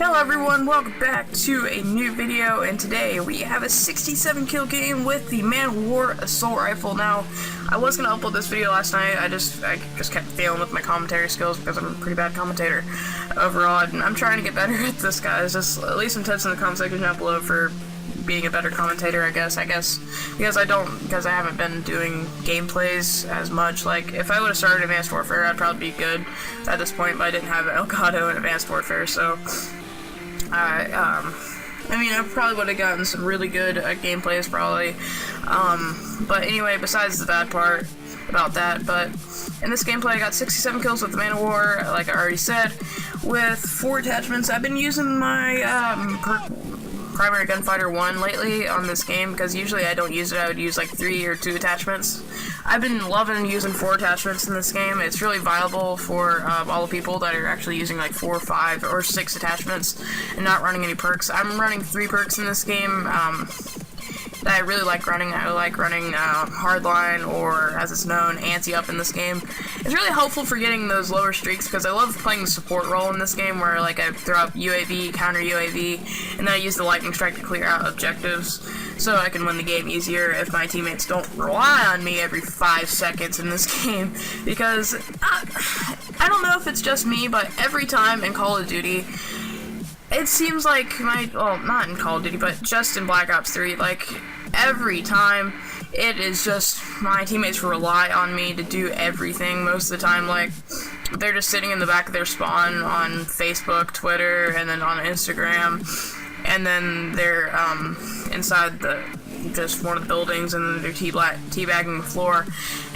Hello everyone, welcome back to a new video, and today we have a 67 kill game with the Man of War Assault Rifle. Now, I was going to upload this video last night, I just kept failing with my commentary skills because I'm a pretty bad commentator overall, and I'm trying to get better at this, guys. Just leave some tips in the comment section down below for being a better commentator, I guess, because I haven't been doing gameplays as much. Like, if I would have started Advanced Warfare, I'd probably be good at this point, but I didn't have Elgato in Advanced Warfare, so I probably would have gotten some really good gameplays, probably, but anyway, besides the bad part about that, but in this gameplay I got 67 kills with the Man of War, like I already said, with 4 attachments. I've been using my, Primary Gunfighter 1 lately on this game, because usually I don't use it. I would use like 3 or 2 attachments. I've been loving using 4 attachments in this game. It's really viable for all the people that are actually using like 4, 5, or 6 attachments and not running any perks. I'm running 3 perks in this game that I really like running. I like running Hardline, or as it's known, Anti-Up in this game. It's really helpful for getting those lower streaks, because I love playing the support role in this game, where like I throw up UAV, counter UAV, and then I use the Lightning Strike to clear out objectives, so I can win the game easier if my teammates don't rely on me every 5 seconds in this game, because I don't know if it's just me, but every time in Call of Duty, it seems like not in Call of Duty, but just in Black Ops 3, like, every time, it is just, my teammates rely on me to do everything most of the time. Like, they're just sitting in the back of their spawn on Facebook, Twitter, and then on Instagram, and then they're, inside just one of the buildings, and then they're teabagging the floor,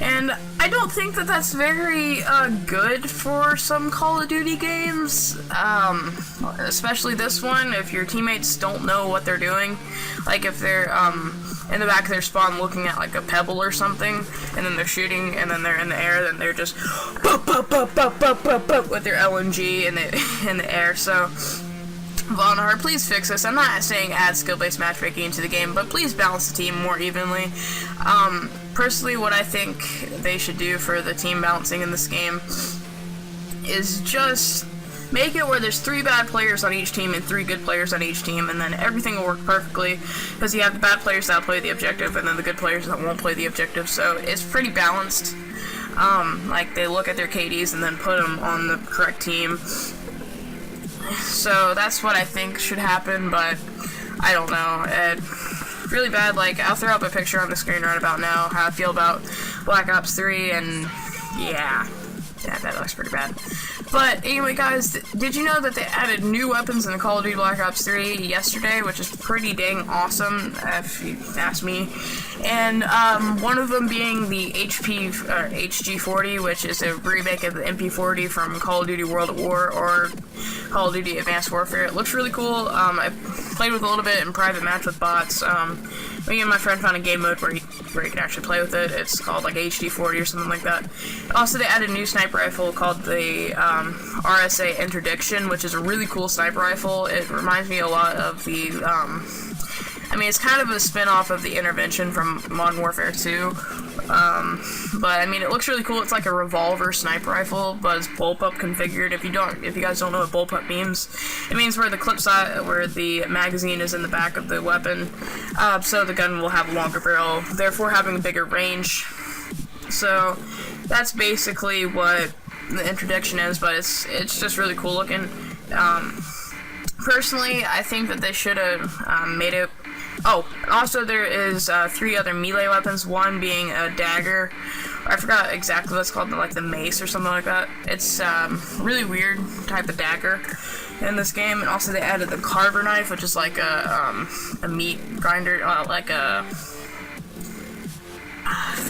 and I don't think that that's very good for some Call of Duty games, especially this one. If your teammates don't know what they're doing, like if they're in the back of their spawn looking at like a pebble or something, and then they're shooting, and then they're in the air, then they're just with their LMG in the air. So Von Hart, please fix this. I'm not saying add skill-based matchmaking into the game, but please balance the team more evenly. Personally, what I think they should do for the team balancing in this game is just make it where there's 3 bad players on each team and 3 good players on each team, and then everything will work perfectly, because you have the bad players that'll play the objective, and then the good players that won't play the objective, so it's pretty balanced. Like, they look at their KDs and then put them on the correct team. So that's what I think should happen, but I don't know. Really bad. Like, I'll throw up a picture on the screen right about now how I feel about Black Ops 3, and yeah, that looks pretty bad. But anyway, guys, did you know that they added new weapons in the Call of Duty Black Ops 3 yesterday, which is pretty dang awesome, if you ask me. And one of them being the HG40, which is a remake of the MP40 from Call of Duty World at War, or Call of Duty Advanced Warfare. It looks really cool. I played with it a little bit in private match with bots. Me and my friend found a game mode where you can actually play with it. It's called like HD40 or something like that. Also, they added a new sniper rifle called the RSA Interdiction, which is a really cool sniper rifle. It reminds me a lot of the, it's kind of a spin-off of the Intervention from Modern Warfare 2. But it looks really cool. It's like a revolver sniper rifle, but it's bullpup configured. If you guys don't know what bullpup means, it means where the clip side, where the magazine is in the back of the weapon, so the gun will have a longer barrel, therefore having a bigger range. So that's basically what the interdiction is, but it's just really cool looking. Personally, I think that they should have made it. Oh, also there is 3 other melee weapons, one being a dagger. I forgot exactly what it's called, like the mace or something like that. It's really weird type of dagger in this game. And also they added the carver knife, which is like a meat grinder, like a...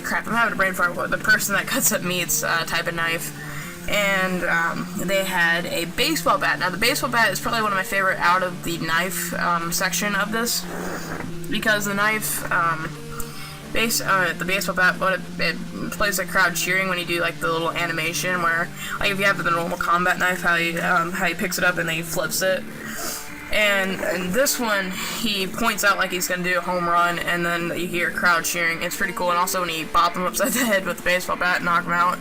crap, I'm having a brain fart. The person that cuts up meats type of knife. And they had a baseball bat. Now, the baseball bat is probably one of my favorite out of the knife section of this, because the knife, the baseball bat, but it plays like crowd cheering when you do like the little animation where, like, if you have the normal combat knife, how he picks it up and then he flips it. And this one, he points out like he's gonna do a home run, and then you hear crowd cheering. It's pretty cool. And also when he bopped him upside the head with the baseball bat and knocked him out.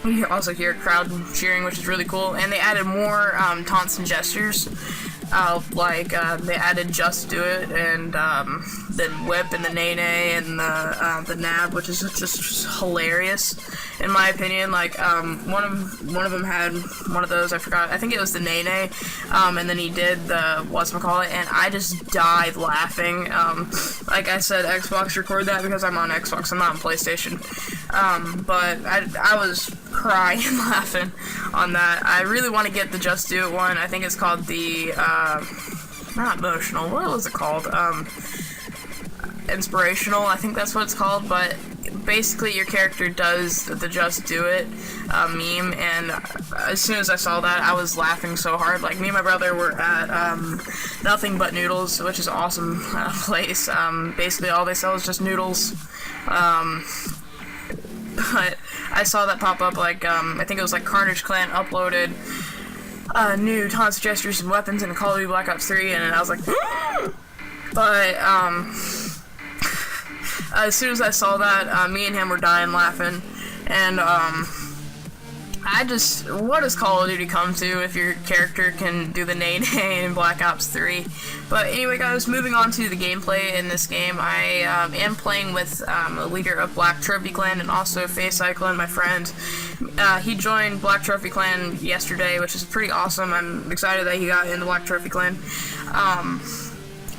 You also hear crowd cheering, which is really cool. And they added more taunts and gestures. They added Just Do It, and the whip, and the nay nay, and the nab, which is just hilarious in my opinion. Like one of them had one of those, I forgot, I think it was the nay nay, and then he did the whatchamacallit, and I just died laughing. Like I said, Xbox record that because I'm on Xbox, I'm not on PlayStation. But I was crying laughing on that. I really want to get the Just Do It one. I think it's called the not emotional, what was it called? Inspirational, I think that's what it's called. But basically your character does the Just Do It meme, and as soon as I saw that, I was laughing so hard. Like, me and my brother were at Nothing But Noodles, which is an awesome place. Basically all they sell is just noodles. But I saw that pop up, like, I think it was like Carnage Clan uploaded new taunts, gestures, and weapons in Call of Duty Black Ops 3, and I was like, but, as soon as I saw that, me and him were dying laughing, and, what does Call of Duty come to if your character can do the nay nay in Black Ops 3? But anyway, guys, moving on to the gameplay in this game, I am playing with a leader of Black Trophy Clan and also Face Cyclone, my friend. He joined Black Trophy Clan yesterday, which is pretty awesome. I'm excited that he got into Black Trophy Clan.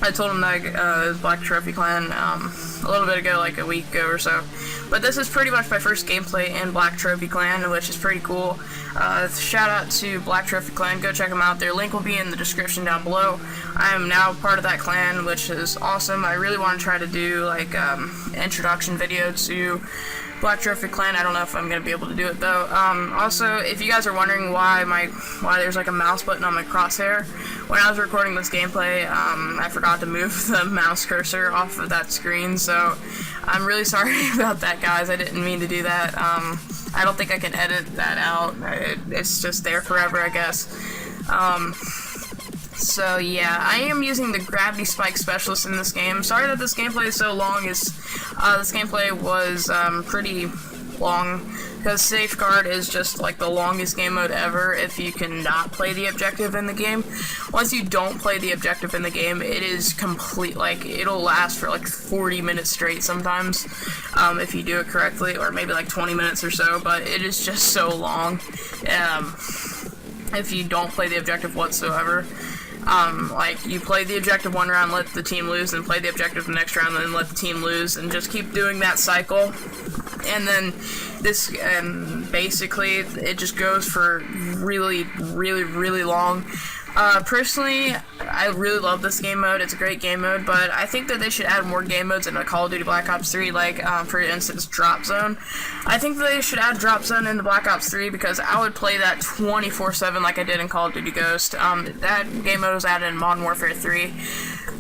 I told him that it was Black Trophy Clan a little bit ago, like a week ago or so. But this is pretty much my first gameplay in Black Trophy Clan, which is pretty cool. Shout out to Black Trophy Clan, go check them out. Their link will be in the description down below. I am now part of that clan, which is awesome. I really want to try to do like introduction video to Black Trophy Clan. I don't know if I'm gonna be able to do it though. Also, if you guys are wondering why there's like a mouse button on my crosshair, when I was recording this gameplay, I forgot to move the mouse cursor off of that screen, so I'm really sorry about that, guys. I didn't mean to do that. I don't think I can edit that out. It's just there forever, I guess. So yeah, I am using the Gravity Spike Specialist in this game. Sorry that this gameplay is so long. This gameplay was pretty long, because Safeguard is just like the longest game mode ever if you cannot play the objective in the game. Once you don't play the objective in the game, it is complete, like, it'll last for like 40 minutes straight sometimes, if you do it correctly, or maybe like 20 minutes or so, but it is just so long, if you don't play the objective whatsoever. Like, you play the objective one round, let the team lose, and play the objective the next round, and then let the team lose, and just keep doing that cycle. And then this, basically, it just goes for really, really, really long. Personally, I really love this game mode. It's a great game mode, but I think that they should add more game modes in Call of Duty Black Ops 3, like, for instance, Drop Zone. I think that they should add Drop Zone into Black Ops 3, because I would play that 24/7 like I did in Call of Duty Ghost. That game mode was added in Modern Warfare 3,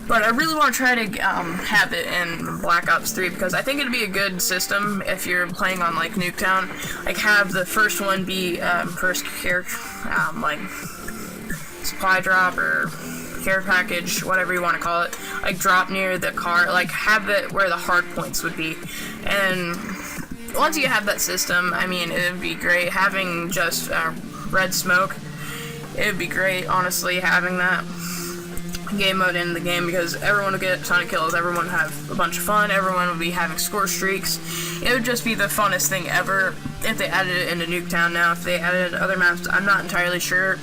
but I really want to try to have it in Black Ops 3, because I think it'd be a good system if you're playing on, like, Nuketown. Like, have the first one be, first character, like, supply drop or care package, whatever you want to call it, like, drop near the car, like, have it where the hard points would be. And once you have that system, I mean, it would be great having just red smoke. It would be great, honestly, having that game mode in the game, because everyone would get a ton of kills, everyone would have a bunch of fun, everyone would be having score streaks. It would just be the funnest thing ever if they added it into Nuketown. Now, if they added other maps, I'm not entirely sure.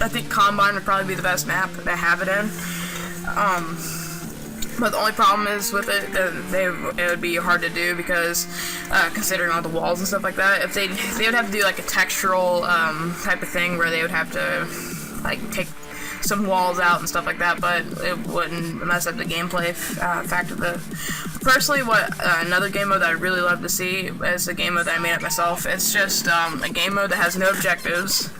I think Combine would probably be the best map to have it in. But the only problem is with it, it would be hard to do, because considering all the walls and stuff like that, if they would have to do like a textural type of thing where they would have to like take some walls out and stuff like that, but it wouldn't mess up the gameplay fact of the. Personally, another game mode that I really love to see is a game mode that I made up myself. It's just a game mode that has no objectives,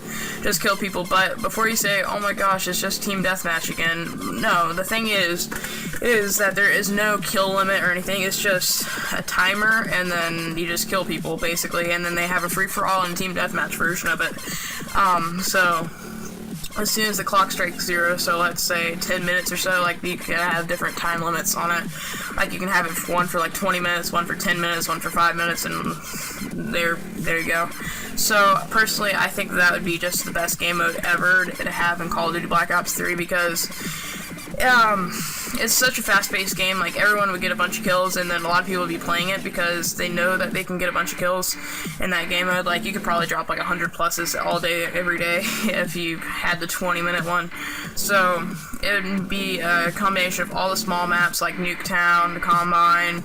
just kill people. But before you say, oh my gosh, it's just team deathmatch again, no, the thing is that there is no kill limit or anything. It's just a timer, and then you just kill people, basically, and then they have a free-for-all and team deathmatch version of it. So as soon as the clock strikes 0, so let's say 10 minutes or so, like, you can have different time limits on it. Like, you can have it one for like 20 minutes, one for 10 minutes, one for 5 minutes, and there you go. So personally, I think that would be just the best game mode ever to have in Call of Duty Black Ops 3 because it's such a fast-paced game. Like, everyone would get a bunch of kills, and then a lot of people would be playing it because they know that they can get a bunch of kills in that game mode. Like, you could probably drop like 100 pluses all day, every day, if you had the 20-minute one. So it would be a combination of all the small maps like Nuketown, the Combine,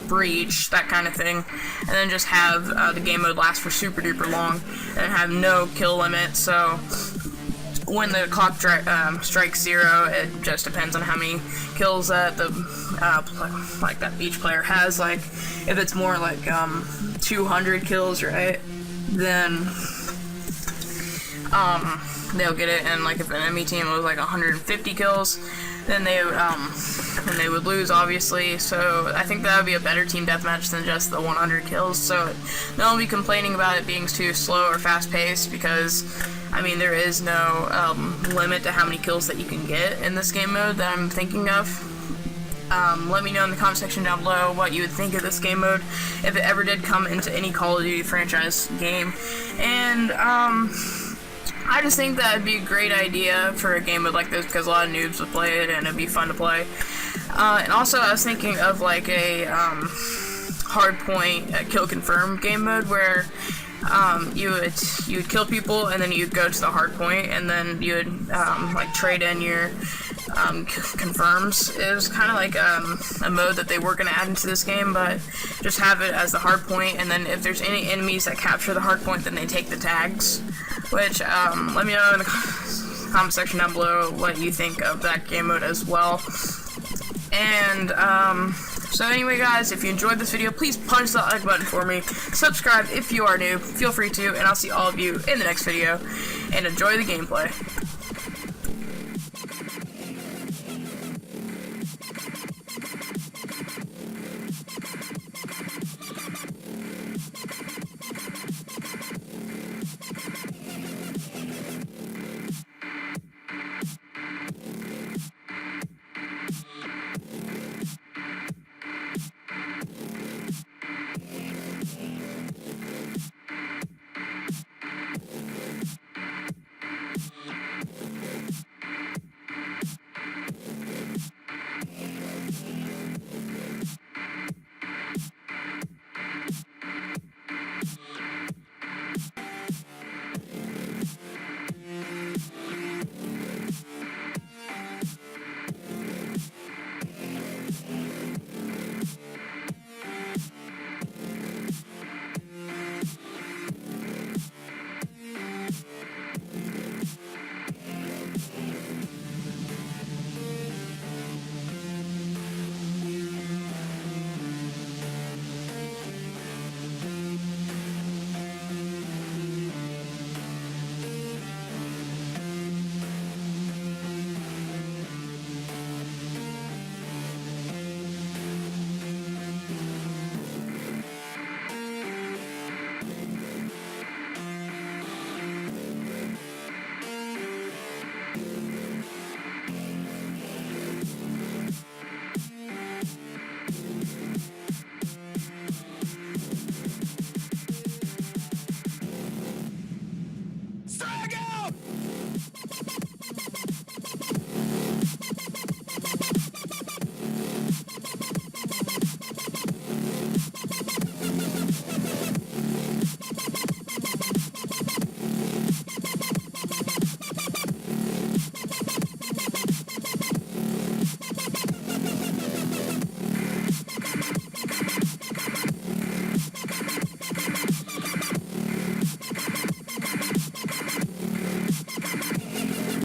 Breach, that kind of thing, and then just have the game mode last for super duper long and have no kill limit. So when the clock strikes 0, it just depends on how many kills that the like that each player has. Like, if it's more like 200 kills, right, then they'll get it. And like if an enemy team was like 150 kills, then they would lose, obviously. So I think that would be a better team deathmatch than just the 100 kills. So no one will be complaining about it being too slow or fast-paced because, I mean, there is no limit to how many kills that you can get in this game mode that I'm thinking of. Let me know in the comment section down below what you would think of this game mode if it ever did come into any Call of Duty franchise game. And I just think that would be a great idea for a game mode like this because a lot of noobs would play it and it'd be fun to play. And also, I was thinking of like a hardpoint kill confirm game mode where you would kill people and then you'd go to the hardpoint and then you would like trade in your confirms. It was kind of like a mode that they were going to add into this game, but just have it as the hardpoint, and then if there's any enemies that capture the hardpoint, then they take the tags. Which let me know in the comment section down below what you think of that game mode as well. And so anyway, guys, if you enjoyed this video, please punch that like button for me. Subscribe if you are new, feel free to, and I'll see all of you in the next video. And enjoy the gameplay.